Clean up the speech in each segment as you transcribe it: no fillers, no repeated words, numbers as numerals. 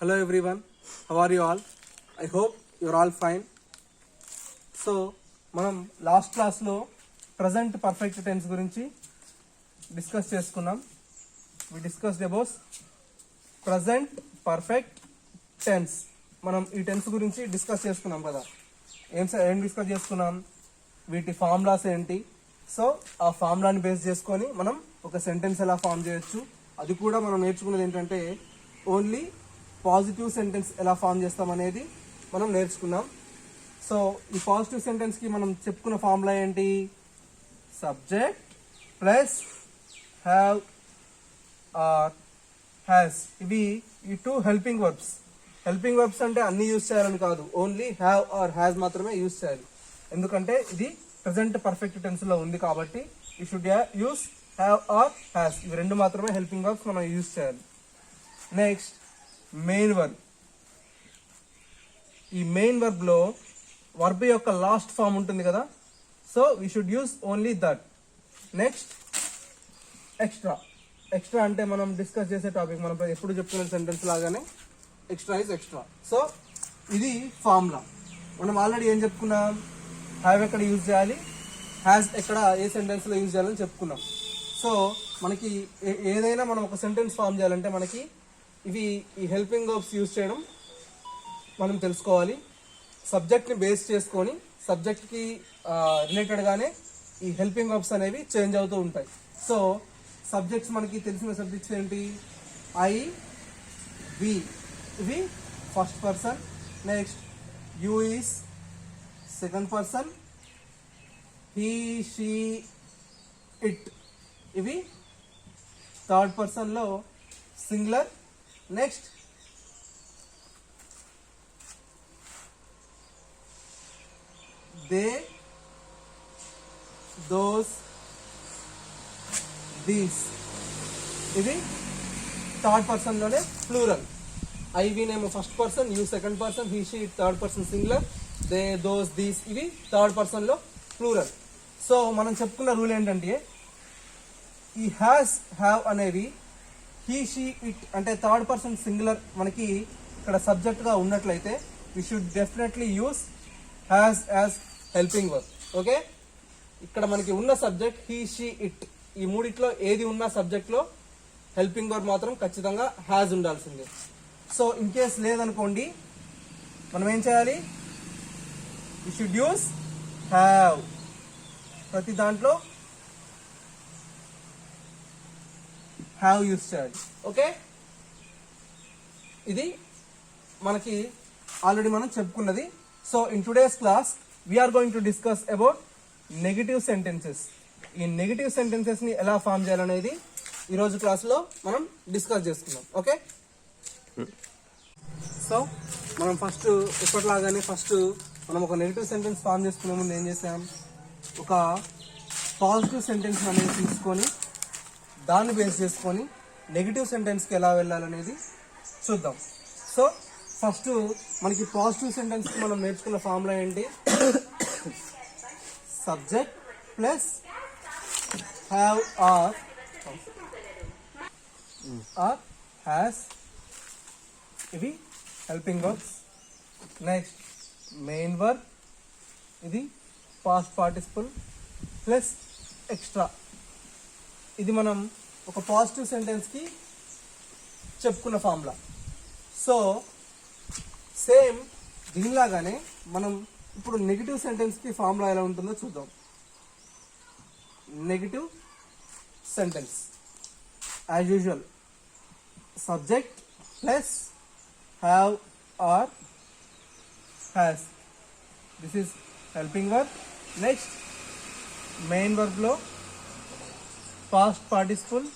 Hello everyone, how are you all? I hope you're all fine. So మనం last క్లాస్లో present perfect tense గురించి discuss చేసుకున్నాం. We discussed about present perfect tense. మనం ఈ tense గురించి discuss చేసుకున్నాం కదా. ఏం డిస్కస్ చేసుకున్నాం, వీటి ఫార్ములాస్ ఏంటి, సో ఆ ఫార్ములాని బేస్ చేసుకొని మనం ఒక సెంటెన్స్ ఎలా ఫామ్ చేయొచ్చు, అది కూడా మనం నేర్చుకున్నది ఏంటంటే ఓన్లీ పాజిటివ్ సెంటెన్స్ ఎలా ఫామ్ చేస్తాం అనేది మనం నేర్చుకున్నాం. సో ఈ పాజిటివ్ సెంటెన్స్కి మనం చెప్పుకున్న ఫార్ములా ఏంటి, subject plus have or has. ఇవి ఈ two helping verbs. Helping verbs అంటే అన్ని యూజ్ చేయాలని కాదు, ఓన్లీ హ్యావ్ ఆర్ హ్యాస్ మాత్రమే యూజ్ చేయాలి. ఎందుకంటే ఇది ప్రెసెంట్ పర్ఫెక్ట్ టెన్స్లో ఉంది కాబట్టి you should use have or has. ఇవి రెండు మాత్రమే హెల్పింగ్ వర్బ్స్ మనం యూజ్ చేయాలి. Next main verb. ఈ మెయిన్ వర్బ్లో వర్బ్ యొక్క లాస్ట్ ఫామ్ ఉంటుంది కదా, so we should use only that. Next extra. Extra అంటే మనం డిస్కస్ చేసే టాపిక్, మనం ఎప్పుడు చెప్పుకునే సెంటెన్స్ లాగానే ఎక్స్ట్రా ఇస్ ఎక్స్ట్రా. సో ఇది ఫార్ములా. మనం ఆల్రెడీ ఏం చెప్పుకున్నాం, హ్యావ్ ఎక్కడ యూజ్ చేయాలి, హ్యాస్ ఎక్కడ ఏ సెంటెన్స్లో యూజ్ చేయాలని చెప్పుకున్నాం. సో మనకి ఏదైనా మనం ఒక సెంటెన్స్ ఫామ్ చేయాలంటే మనకి ఇవి ఈ హెల్పింగ్ వర్బ్స్ యూజ్ చేయడం మనం తెలుసుకోవాలి. సబ్జెక్ట్ని బేస్ చేసుకొని సబ్జెక్ట్కి రిలేటెడ్గానే ఈ హెల్పింగ్ వర్బ్స్ అనేవి చేంజ్ అవుతూ ఉంటాయి. సో సబ్జెక్ట్స్ మనకి తెలిసిన సబ్జెక్ట్స్ ఏంటి, ఐ, వి, ఇవి first person. Next you is second person, he, she, it, ఇవి థర్డ్ పర్సన్లో singular. Next they, those, these, ఇది థర్డ్ పర్సన్లోనే ప్లూరల్. ఐ, వి నేమో first person, you second person, he, she third person singular, they, those, these ఇవి third పర్సన్లో plural. So మనం చెప్పుకున్న rule ఏంటంటే ఈ హ్యాస్, హ్యావ్ అనేవి హీ, షీ, ఇట్ అంటే థర్డ్ పర్సన్ సింగులర్ మనకి ఇక్కడ సబ్జెక్ట్గా ఉన్నట్లయితే we should definitely use has as helping verb. Okay, ఇక్కడ మనకి ఉన్న సబ్జెక్ట్ హీ, షీ, ఇట్, ఈ మూడిట్లో ఏది ఉన్న సబ్జెక్ట్లో హెల్పింగ్ వర్బ్ మాత్రం ఖచ్చితంగా హ్యాస్ ఉండాల్సిందే. సో ఇన్ కేస్ లేదనుకోండి మనం ఏం చేయాలి, యూ షుడ్ యూస్ హ్యావ్. ప్రతి దాంట్లో హ్యావ్ యూస్ చేయాలి. ఓకే, ఇది మనకి ఆల్రెడీ మనం చెప్పుకున్నది. So in today's class we are going to discuss about negative sentences. ఈ నెగిటివ్ సెంటెన్సెస్ని ఎలా ఫామ్ చేయాలనేది ఈరోజు క్లాస్లో మనం డిస్కస్ చేసుకుందాం. ఓకే, సో మనం ఫస్ట్ ఎప్పటిలాగానే మనం ఒక నెగిటివ్ సెంటెన్స్ ఫామ్ చేసుకునే ముందు ఏం చేసాం, ఒక పాజిటివ్ సెంటెన్స్ అనేది తీసుకొని దాన్ని బేస్ చేసుకొని నెగిటివ్ సెంటెన్స్కి ఎలా వెళ్ళాలనేది చూద్దాం. సో ఫస్ట్ మనకి పాజిటివ్ సెంటెన్స్కి మనం నేర్చుకున్న ఫార్ములా ఏంటి, subject plus have or has, ఇవి helping verbs. Next main verb, ఇది పాస్ట్ పార్టిసిపుల్ ప్లస్ ఎక్స్ట్రా. ఇది మనం ఒక పాజిటివ్ సెంటెన్స్కి చెప్పుకున్న ఫార్ములా. సో సేమ్ దీనిలాగానే మనం ఇప్పుడు నెగిటివ్ సెంటెన్స్కి ఫార్ములా ఎలా ఉంటుందో చూద్దాం. Negative sentence as usual subject plus have or has, this is helping verb. Next main వర్బ్లో పాస్ట్ పార్టిసిపుల్.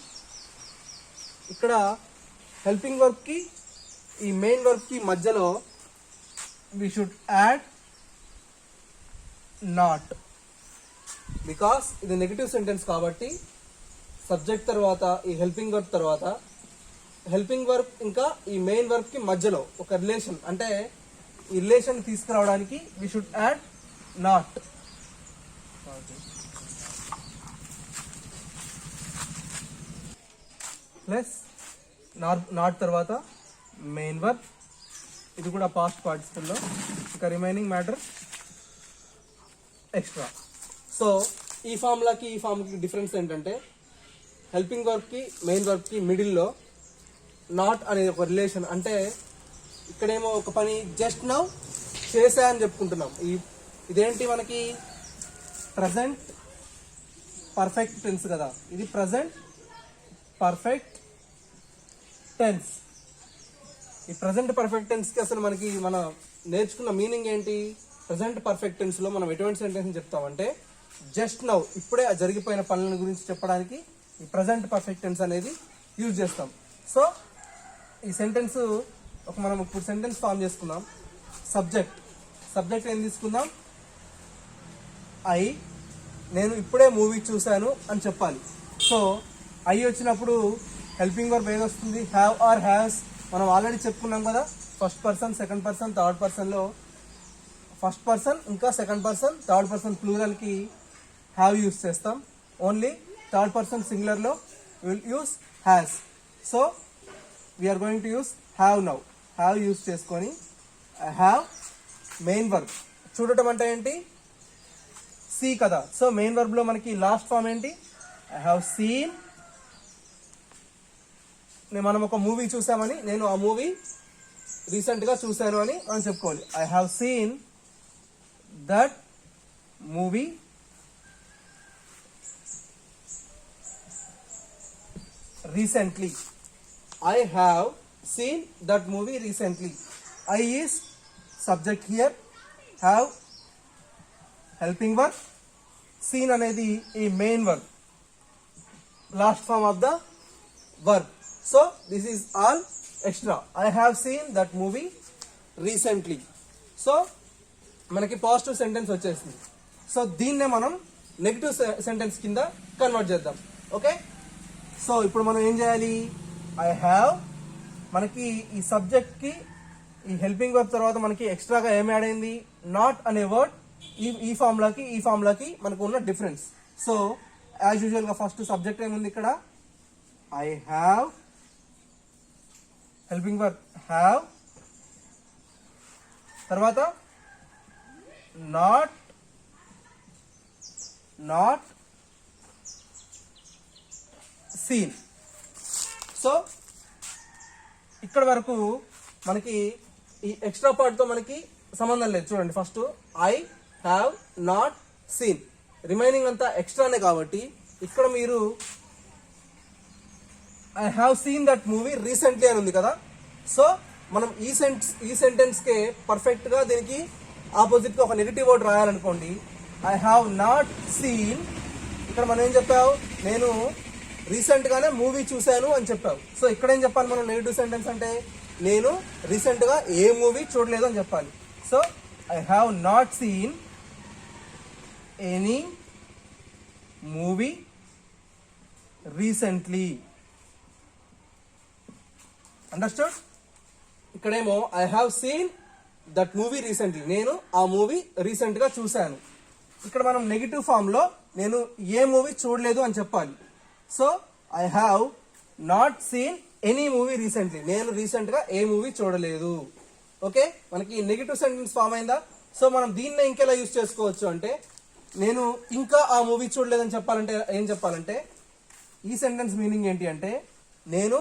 ఇక్కడ హెల్పింగ్ వర్బ్కి ఈ మెయిన్ వర్బ్కి మధ్యలో we should add not, because ఇది నెగిటివ్ సెంటెన్స్ కాబట్టి సబ్జెక్ట్ తర్వాత ఈ హెల్పింగ్ వర్బ్ తర్వాత హెల్పింగ్ వర్బ్ ఇంకా ఈ మెయిన్ వర్బ్కి మధ్యలో ఒక రిలేషన్, అంటే ఈ రిలేషన్ తీసుకురావడానికి we should add not. Plus not తర్వాత మెయిన్ వర్బ్, ఇది కూడా పాస్ట్ పార్టిసిపల్లో. ఇంకా రిమైనింగ్ మ్యాటర్ ఎక్స్ట్రా. సో ఈ ఫార్ములాకి ఈ ఫార్ములాకి డిఫరెన్స్ ఏంటంటే హెల్పింగ్ వర్బ్కి మెయిన్ వర్బ్కి మిడిల్లో నాట్ అనేది ఒక రిలేషన్. అంటే ఇక్కడేమో ఒక పని జస్ట్ నౌ చేసా అని చెప్పుకుంటున్నాం. ఇదేంటి మనకి ప్రజెంట్ పర్ఫెక్ట్ టెన్స్ కదా, ఇది ప్రజెంట్ పర్ఫెక్ట్ టెన్స్. ఈ ప్రజెంట్ పర్ఫెక్ట్ టెన్స్కి అసలు మనకి మన నేర్చుకున్న మీనింగ్ ఏంటి? ప్రజెంట్ పర్ఫెక్ట్ టెన్స్లో మనం ఎటువంటి సెంటెన్స్ చెప్తామంటే జస్ట్ నౌ, ఇప్పుడే జరిగిపోయిన పనుల గురించి చెప్పడానికి ఈ ప్రజెంట్ పర్ఫెక్ట్ టెన్స్ అనేది యూజ్ చేస్తాం. సో ఈ సెంటెన్స్ మనం ఇప్పుడు సెంటెన్స్ ఫామ్ చేసుకుందాం. సబ్జెక్ట్ ఏం తీసుకుందాం? నేను ఇప్పుడే మూవీ చూశాను అని చెప్పాలి. సో ఐ వచ్చినప్పుడు హెల్పింగ్ వర్బ్ ఏది వస్తుంది? Have or has. మనం ఆల్రెడీ చెప్పుకున్నాం కదా, first person, second person, third పర్సన్లో ఫస్ట్ పర్సన్ ఇంకా సెకండ్ పర్సన్, థర్డ్ పర్సన్ ప్లూరల్కి హ్యావ్ యూస్ చేస్తాం. ఓన్లీ థర్డ్ పర్సన్ సింగులర్లో will use has. So we are going to use have now. Have use చేసుకొని have main verb. చూడటం అంటే ఏంటి? See కదా. సో మెయిన్ వర్బ్లో మనకి లాస్ట్ ఫామ్ ఏంటి? I have scene. మనం ఒక మూవీ చూసామని, నేను ఆ మూవీ రీసెంట్గా చూశాను అని మనం చెప్పుకోవాలి. I have seen that movie recently. I have seen that movie recently. I is subject here, have helping verb, seen అనేది ఈ main verb, last form of the verb. So this is all extra. I have seen that movie recently. So మనకి positive sentence వచ్చేసింది. So దీన్నే మనం negative sentence కింద convert చేద్దాం. Okay, so ఇప్పుడు మనం ఏం చేయాలి? ఐ హ్యావ్, మనకి ఈ సబ్జెక్ట్కి ఈ హెల్పింగ్ వర్బ్ తర్వాత మనకి ఎక్స్ట్రాగా ఏం యాడ్ అయింది? నాట్ అనే వర్డ్. ఈ ఫార్ములాకి మనకు ఉన్న డిఫరెన్స్. సో యాజ్ యూజువల్గా ఫస్ట్ సబ్జెక్ట్ ఏముంది ఇక్కడ? I have, helping verb have, తర్వాత నాట్ సీన్. సో ఇక్కడ వరకు మనకి ఈ ఎక్స్ట్రా పార్ట్ తో మనకి సంబంధం లేదు. చూడండి, first I have not scene, remaining అంతా ఎక్స్ట్రానే. కాబట్టి ఇక్కడ మీరు I have seen that movie recently అని ఉంది కదా. సో మనం ఈ సెంటెన్స్ కే పర్ఫెక్ట్ గా దీనికి ఆపోజిట్ గా ఒక నెగిటివ్ వర్డ్ రాయాలనుకోండి. ఐ హ్యావ్ నాట్ సీన్, ఇక్కడ మనం ఏం చెప్పావు? నేను రీసెంట్ గానే మూవీ చూశాను అని చెప్పావు. సో ఇక్కడ ఏం చెప్పాలి మనం? నెగిటివ్ సెంటెన్స్ అంటే నేను రీసెంట్ గా ఏ మూవీ చూడలేదు అని చెప్పాలి. So I have not seen any movie recently. Understood? ఇక్కడేమో I have seen that movie recently, నేను ఆ మూవీ రీసెంట్ గా చూశాను. ఇక్కడ మనం నెగిటివ్ ఫామ్ లో నేను ఏ మూవీ చూడలేదు అని చెప్పాలి. So I have not seen any movie recently, నేను రీసెంట్ గా ఏ మూవీ చూడలేదు. ఓకే, మనకి నెగిటివ్ సెంటెన్స్ ఫామ్ అయిందా? సో మనం దీన్ని ఇంకెలా యూజ్ చేసుకోవచ్చు అంటే, నేను ఇంకా ఆ మూవీ చూడలేదని చెప్పాలంటే ఏం చెప్పాలంటే, ఈ సెంటెన్స్ మీనింగ్ ఏంటి అంటే, నేను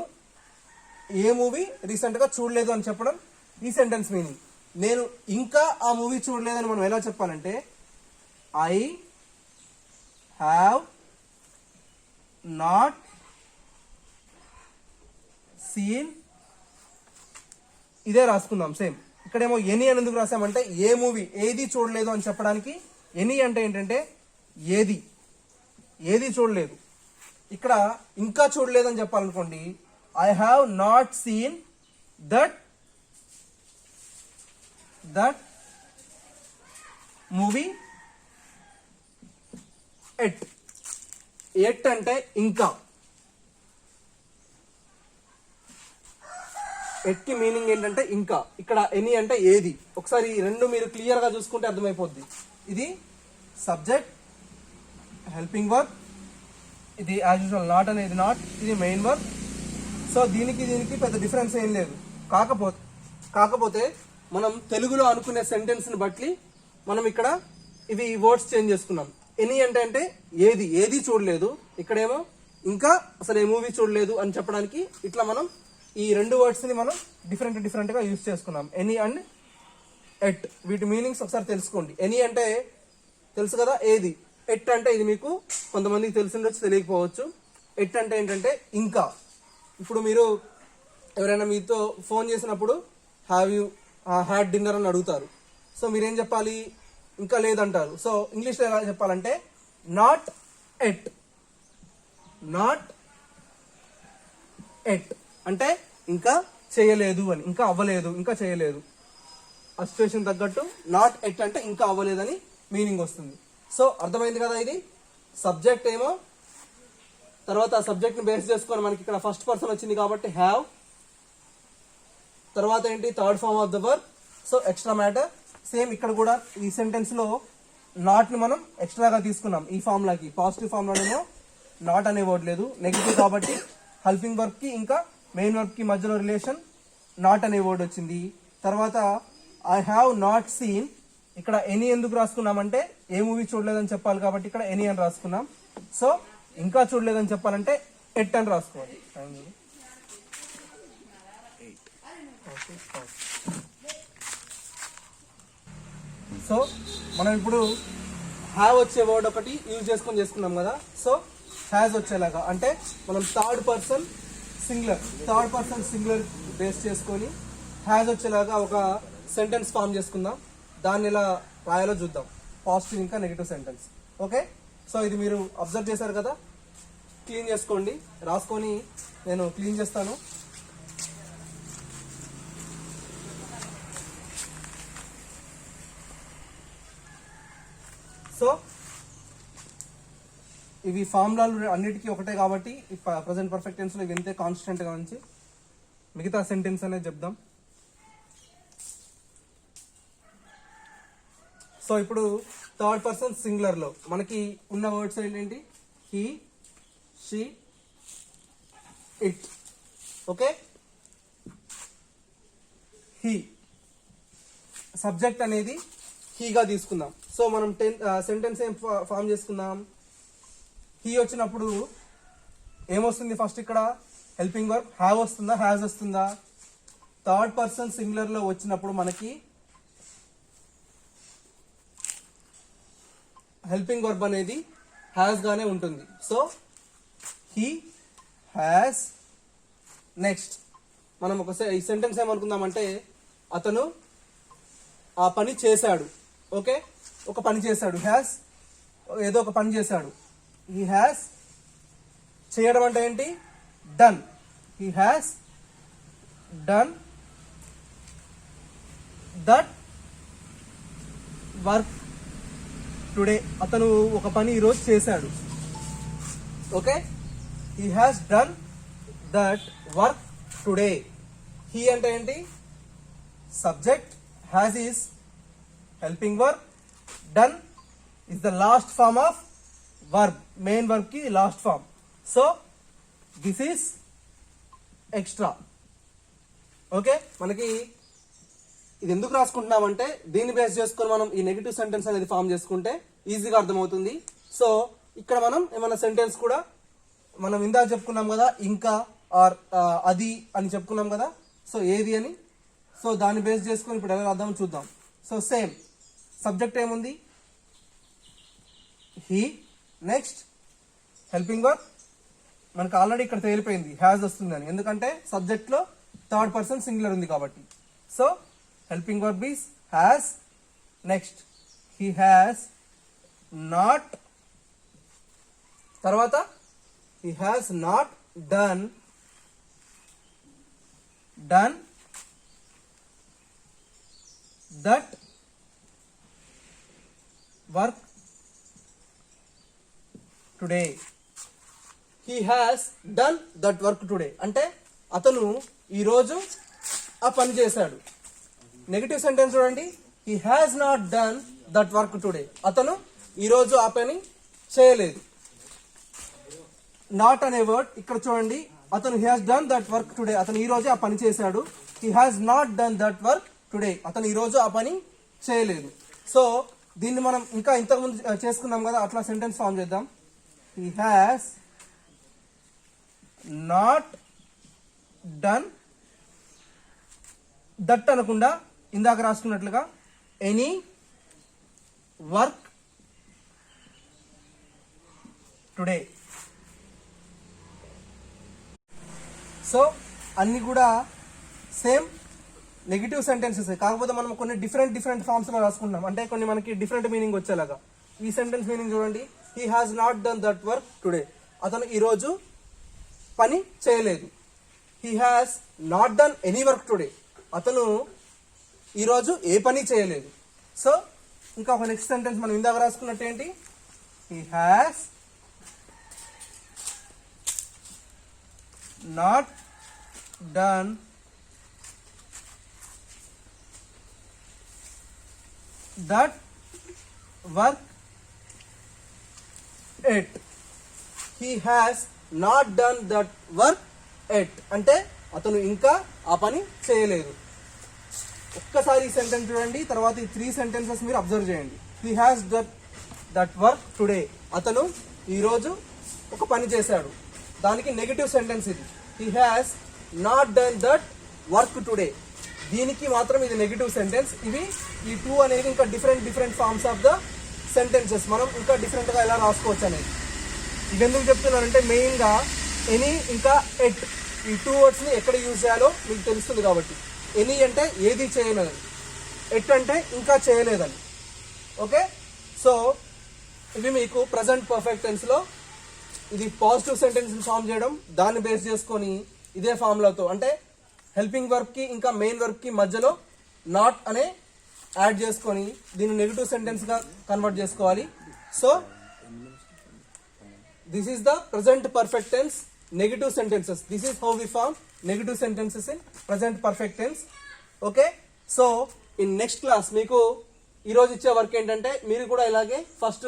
ఏ మూవీ రీసెంట్ గా చూడలేదు అని చెప్పడం ఈ సెంటెన్స్ మీనింగ్. నేను ఇంకా ఆ మూవీ చూడలేదని మనం ఎలా చెప్పాలంటే, ఐ హ్యావ్ నాట్ సీన్. ఇదే రాసుకుందాం సేమ్. ఇక్కడేమో ఎనీ అని ఎందుకు రాసామంటే, ఏ మూవీ ఏది చూడలేదు అని చెప్పడానికి ఎనీ అంటే ఏంటంటే ఏది చూడలేదు. ఇక్కడ ఇంకా చూడలేదు అని చెప్పాలనుకోండి, I have not seen that movie yet అంటే ఇంకా. ఎట్కి మీనింగ్ ఏంటంటే ఇంకా. ఇక్కడ ఎనీ అంటే ఏది. ఒకసారి ఈ రెండు మీరు క్లియర్ గా చూసుకుంటే అర్థమైపోద్ది. ఇది సబ్జెక్ట్, హెల్పింగ్ వర్బ్, ఇది యాజ్ యూజువల్ నాట్ అనేది నాట్, ఇది మెయిన్ వర్బ్. సో దీనికి పెద్ద డిఫరెన్స్ ఏం లేదు. కాకపోతే మనం తెలుగులో అనుకునే సెంటెన్స్ ని బట్టి మనం ఇక్కడ ఇవి వర్డ్స్ చేంజ్ చేసుకున్నాం. ఎనీ అంటే ఏది చూడలేదు, ఇక్కడేమో ఇంకా అసలు ఏ మూవీ చూడలేదు అని చెప్పడానికి ఇట్లా మనం ఈ రెండు వర్డ్స్ ని మనం డిఫరెంట్ గా యూజ్ చేసుకున్నాం. Any and at. వీటి మీనింగ్స్ ఒకసారి తెలుసుకోండి. ఎనీ అంటే తెలుసు కదా ఏది, ఎట్ అంటే ఇది మీకు కొంతమందికి తెలిసిండొచ్చు, తెలియకపోవచ్చు. ఎట్ అంటే ఏంటంటే ఇంకా. ఇప్పుడు మీరు ఎవరైనా మీతో ఫోన్ చేసినప్పుడు హ్యావ్ యూ హ్యాడ్ డిన్నర్ అని అడుగుతారు. సో మీరేం చెప్పాలి? ఇంకా లేదంటారు. సో ఇంగ్లీష్లో ఎలా చెప్పాలంటే నాట్ ఎట్. నాట్ ఎట్ అంటే ఇంకా చేయలేదు అని, ఇంకా అవ్వలేదు, ఇంకా చేయలేదు. ఆ సిచ్యువేషన్ తగ్గట్టు నాట్ ఎట్ అంటే ఇంకా అవ్వలేదని మీనింగ్ వస్తుంది. సో అర్థమైంది కదా. ఇది సబ్జెక్ట్ ఏమో, తర్వాత ఆ సబ్జెక్ట్ ని బేస్ చేసుకొని మనకి ఇక్కడ ఫస్ట్ పర్సన్ వచ్చింది కాబట్టి హ్యావ్, తర్వాత ఏంటి third form of the verb. So extra matter. Same ఇక్కడ కూడా ఈ సెంటెన్స్ లో నాట్ ని మనం ఎక్స్ట్రాగా తీసుకున్నాం. ఈ ఫార్మ్ లాకి పాజిటివ్ ఫార్మ్ లోనేమో నాట్ అనే వర్డ్ లేదు, నెగిటివ్ కాబట్టి హెల్పింగ్ వర్బ్ కి ఇంకా మెయిన్ వర్బ్ కి మధ్యలో రిలేషన్ నాట్ అనే వర్డ్ వచ్చింది. తర్వాత ఐ హ్యావ్ నాట్ సీన్. ఇక్కడ ఎనీ ఎందుకు రాసుకున్నామంటే ఏ మూవీ చూడలేదని చెప్పాలి కాబట్టి ఇక్కడ ఎనీ అని రాసుకున్నాం. సో ఇంకా చూడలేదని చెప్పాలంటే ఎట్ అని రాసుకోవాలి. సో మనం ఇప్పుడు హ్యావ్ వచ్చే వర్డ్ ఒకటి యూజ్ చేసుకున్నాం కదా. సో హ్యాజ్ వచ్చేలాగా అంటే మనం థర్డ్ పర్సన్ సింగులర్ బేస్ చేసుకొని హ్యాజ్ వచ్చేలాగా ఒక సెంటెన్స్ ఫామ్ చేసుకుందాం. దాన్ని ఎలా రాయాలో చూద్దాం, పాజిటివ్ ఇంకా నెగిటివ్ సెంటెన్స్. ఓకే, సో ఇది మీరు అబ్జర్వ్ చేశారు కదా. క్లీన్ చేసుకోండి, రాసుకొని నేను క్లీన్ చేస్తాను. సో ఇవి ఫార్ములాలు అన్నిటికీ ఒకటే కాబట్టి ప్రజెంట్ పర్ఫెక్ట్ టెన్స్ లో వింతే కాన్స్టెంట్ గా ఉంచి మిగతా సెంటెన్స్ అనేది చెప్దాం. సో ఇప్పుడు థర్డ్ పర్సన్ సింగులర్ లో మనకి ఉన్న వర్డ్స్ ఏంటి? He, she, it. Okay, he subject అనేది హీగా తీసుకుందాం. సో మనం సెంటెన్స్ ఏం ఫామ్ చేసుకుందాం? హీ వచ్చినప్పుడు ఏమొస్తుంది? ఫస్ట్ ఇక్కడ హెల్పింగ్ వర్బ్ హ్యావ్ వస్తుందా, హ్యాజ్ వస్తుందా? థర్డ్ పర్సన్ సింగులర్ లో వచ్చినప్పుడు మనకి హెల్పింగ్ వర్బ్ అనేది హ్యాస్ గానే ఉంటుంది. So he has. నెక్స్ట్ మనం ఈ సెంటెన్స్ ఏమనుకుందామంటే అతను ఆ పని చేశాడు. ఓకే, ఒక పని చేశాడు. హ్యాస్ ఏదో ఒక పని చేశాడు. He has. చేయడం అంటే ఏంటి? Done. He has done that work today. అతను ఒక పని ఈరోజు చేశాడు. Okay, he has done that work today. He అంటే ఏంటి? Subject, has is helping verb, done is the last form of verb, main verb కి last form. So this is extra. Okay, మనకి ఇది ఎందుకు రాసుకుంటున్నామంటే దీన్ని బేస్ చేసుకొని మనం ఈ నెగిటివ్ సెంటెన్స్ అనేది ఫామ్ చేసుకుంటే ఈజీగా అర్థమవుతుంది. సో ఇక్కడ మనం ఏమైనా సెంటెన్స్ కూడా మనం ఇందాక చెప్పుకున్నాం కదా, ఇంకా ఆర్ అది అని చెప్పుకున్నాం కదా. సో ఏది అని, సో దాన్ని బేస్ చేసుకొని ఇప్పుడు ఎలా రాద్దామని చూద్దాం. సో సేమ్ సబ్జెక్ట్ ఏముంది? హీ. నెక్స్ట్ హెల్పింగ్ వర్బ్ మనకు ఆల్రెడీ ఇక్కడ తేలిపోయింది హ్యాజ్ వస్తుందని, ఎందుకంటే సబ్జెక్ట్ లో థర్డ్ పర్సన్ సింగులర్ ఉంది కాబట్టి. So helping verb is has. Next he has not. తర్వాత he has not done that work today. He has done that work today అంటే అతను ఈరోజు ఆ పని చేశాడు. నెగిటివ్ సెంటెన్స్ చూడండి, he has not done that work today. అతను ఈరోజు ఆ పని చేయలేదు. నాట్ అనే వర్డ్ ఇక్కడ చూడండి, అతను he has done that work today, అతను ఈ రోజు ఆ పని చేశాడు. He has not done that work today. అతను ఈరోజు ఆ పని చేయలేదు. సో దీన్ని మనం ఇంకా ఇంతకుముందు చేసుకున్నాం కదా, అట్లా సెంటెన్స్ ఫామ్ చేద్దాం. He has not done that అనకుండా ఇందాక రాసుకున్నట్లుగా ఎనీ వర్క్ టుడే. సో అన్ని కూడా సేమ్ నెగిటివ్ సెంటెన్సెస్, కాకపోతే మనం కొన్ని డిఫరెంట్ ఫార్మ్స్ లో రాసుకుంటున్నాం, అంటే కొన్ని మనకి డిఫరెంట్ మీనింగ్ వచ్చేలాగా. ఈ సెంటెన్స్ మీనింగ్ చూడండి, he has not done that work today. అతను ఈరోజు పని చేయలేదు. He has not done any work today. అతను ఈరోజు ఏ పని చేయలేదు. సో ఇంకా ఒక నెక్స్ట్ సెంటెన్స్ మనం ఇందాక రాసుకున్నట్టు ఏంటి, he has not done that work at. He has not done that work at అంటే అతను ఇంకా ఆ పని చేయలేదు. ఒక్కసారి ఈ సెంటెన్స్ చూడండి, తర్వాత ఈ 3 సెంటెన్సెస్ మీరు అబ్జర్వ్ చేయండి. He has that work today. అతను ఈరోజు ఒక పని చేశాడు, దానికి నెగిటివ్ సెంటెన్స్ ఇది. He has not done that work today, దీనికి మాత్రం ఇది నెగిటివ్ సెంటెన్స్. ఇవి ఈ 2 అనేది ఇంకా different forms of the sentences, మనం ఇంకా డిఫరెంట్ గా ఎలా రాసుకోవచ్చు అనేది. ఇది ఎందుకు చెప్తున్నానంటే మెయిన్ గా ఎనీ ఇంకా ఎట్ ఈ 2 వర్డ్స్ ని ఎక్కడ యూజ్ చేయాలో మీకు తెలుస్తుంది కాబట్టి. ఎనీ అంటే ఏది చేయలేదని, ఎట్ అంటే ఇంకా చేయలేదని. ఓకే, సో ఇవి మీకు ప్రజెంట్ పర్ఫెక్ట్ టెన్స్ లో ఇది పాజిటివ్ సెంటెన్స్ ఫామ్ చేయడం, దాన్ని బేస్ చేసుకొని ఇదే ఫార్ములాతో అంటే హెల్పింగ్ వర్బ్ కి ఇంకా మెయిన్ వర్బ్ కి మధ్యలో నాట్ అనే యాడ్ చేసుకొని దీన్ని నెగిటివ్ సెంటెన్స్ గా కన్వర్ట్ చేసుకోవాలి. So this is the present perfect tense negative sentences. This is how we form negative sentences in present perfect tense. Okay, so in next class మీకు ఈ రోజు ఇచ్చే వర్క్ ఏంటంటే మీరు కూడా ఇలాగే ఫస్ట్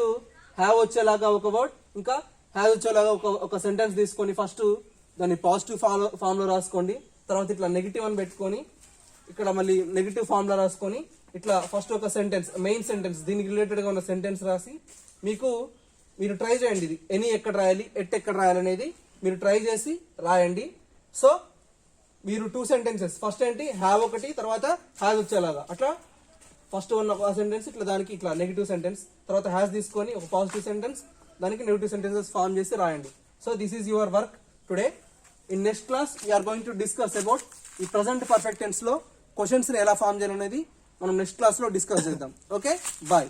హ్యావ్ వచ్చేలాగా ఒక వర్డ్ ఇంకా హ్యావ్ వచ్చేలాగా ఒక సెంటెన్స్ తీసుకొని ఫస్ట్ దాన్ని పాజిటివ్ ఫామ్ లో రాసుకోండి. తర్వాత ఇట్లా నెగిటివ్ అని పెట్టుకొని ఇక్కడ మళ్ళీ నెగిటివ్ ఫామ్ లో రాసుకొని ఇట్లా ఫస్ట్ ఒక సెంటెన్స్ మెయిన్ సెంటెన్స్ దీనికి రిలేటెడ్ గా ఉన్న సెంటెన్స్ రాసి మీరు ట్రై చేయండి. ఇది ఎనీ ఎక్కడ రాయాలి, ఎట్ ఎక్కడ రాయాలి అనేది మీరు ట్రై చేసి రాయండి. సో మీరు 2 సెంటెన్సెస్ ఫస్ట్ ఏంటి హ్యావ్ ఒకటి, తర్వాత హ్యాజ్ వచ్చేలాగా అట్లా ఫస్ట్ ఉన్న సెంటెన్స్ ఇట్లా దానికి ఇట్లా నెగిటివ్ సెంటెన్స్, తర్వాత హ్యాజ్ తీసుకొని ఒక పాజిటివ్ సెంటెన్స్ దానికి నెగిటివ్ సెంటెన్సెస్ ఫామ్ చేసి రాయండి. So this is your work today. In next class we are going to discuss about ఈ ప్రజెంట్ పర్ఫెక్ట్ టెన్స్ లో క్వశ్చన్స్ ని ఎలా ఫామ్ చేయాలనేది మనం నెక్స్ట్ క్లాస్ లో డిస్కస్ చేద్దాం. Okay, bye.